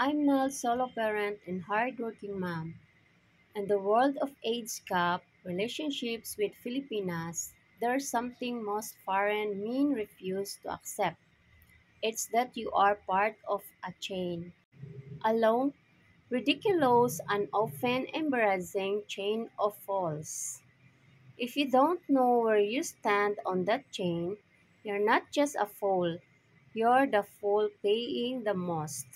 I'm Nell, solo parent and hardworking mom. In the world of age gap relationships with Filipinas, there's something most foreign men refuse to accept. It's that you are part of a chain. A long, ridiculous, and often embarrassing chain of falls. If you don't know where you stand on that chain, you're not just a fool, you're the fool paying the most.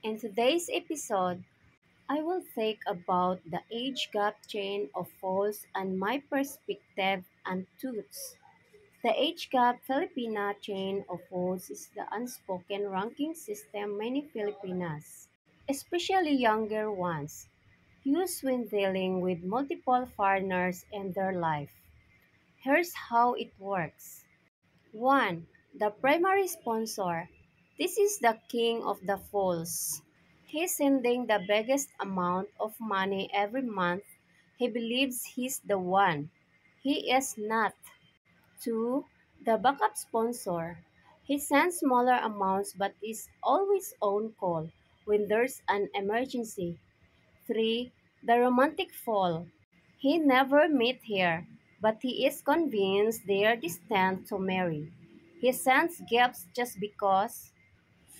In today's episode, I will think about the age gap chain of falls and my perspective and truths. The age gap Filipina chain of falls is the unspoken ranking system many Filipinas, especially younger ones, use when dealing with multiple foreigners in their life. Here's how it works. 1. The primary sponsor. This is the king of the falls. He's sending the biggest amount of money every month. He believes he's the one. He is not. 2. The backup sponsor. He sends smaller amounts but is always on call when there's an emergency. 3. The romantic fall. He never met her, but he is convinced they are destined to marry. He sends gifts just because.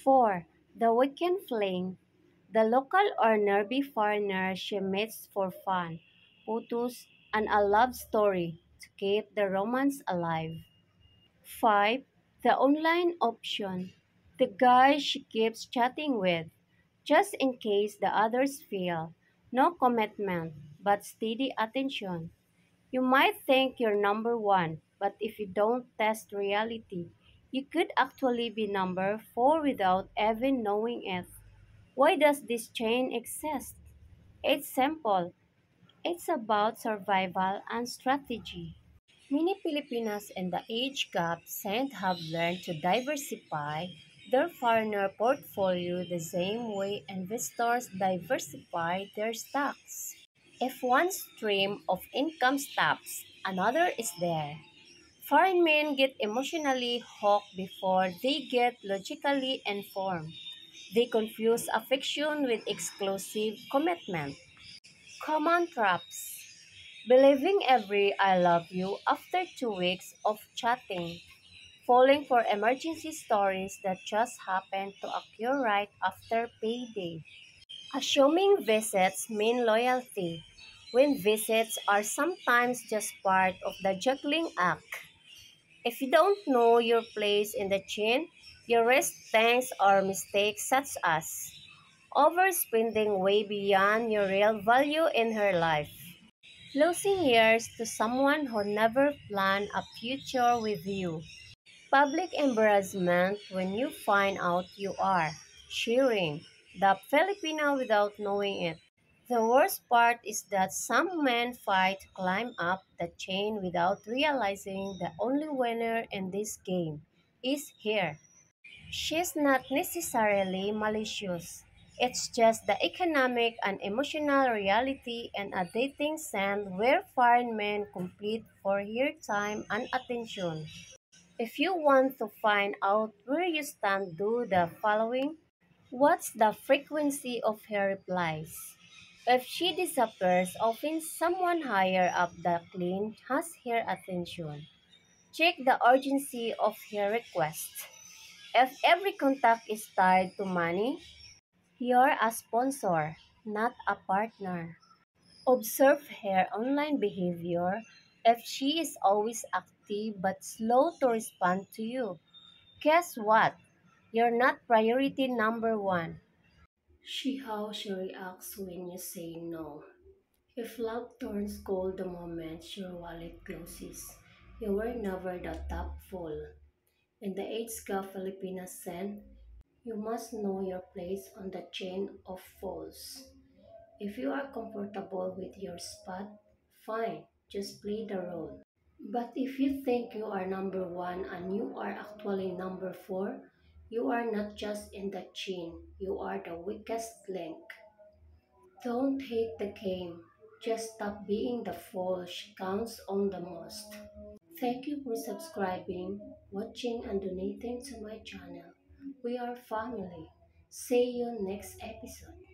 4. The weekend fling. The local or nervy foreigner she meets for fun, photos, and a love story to keep the romance alive. 5. The online option. The guy she keeps chatting with, just in case the others fail. No commitment, but steady attention. You might think you're number one, but if you don't test reality, you could actually be number four without even knowing it. Why does this chain exist? It's simple. It's about survival and strategy. Many Filipinas in the age gap scent have learned to diversify their foreigner portfolio the same way investors diversify their stocks. If one stream of income stops, another is there. Foreign men get emotionally hooked before they get logically informed. They confuse affection with exclusive commitment. Common traps. Believing every I love you after 2 weeks of chatting. Falling for emergency stories that just happen to occur right after payday. Assuming visits mean loyalty, when visits are sometimes just part of the juggling act. If you don't know your place in the chain, you risk things or mistakes such as overspending way beyond your real value in her life, losing years to someone who never planned a future with you, public embarrassment when you find out you are sharing the Filipino without knowing it. The worst part is that some men fight to climb up the chain without realizing the only winner in this game is her. She's not necessarily malicious. It's just the economic and emotional reality and a dating scene where foreign men compete for her time and attention. If you want to find out where you stand, do the following. What's the frequency of her replies? If she disappears, often someone higher up the clan has her attention. Check the urgency of her request. If every contact is tied to money, you're a sponsor, not a partner. Observe her online behavior. If she is always active but slow to respond to you, guess what? You're not priority number one. See how she reacts when you say no. If love turns cold the moment your wallet closes, you were never the top fool. In the Eitzka Filipina scene, you must know your place on the chain of falls. If you are comfortable with your spot, fine, just play the role. But if you think you are number one and you are actually number four, you are not just in the chain, you are the weakest link. Don't hate the game, just stop being the fool she counts on the most. Thank you for subscribing, watching, and donating to my channel. We are family. See you next episode.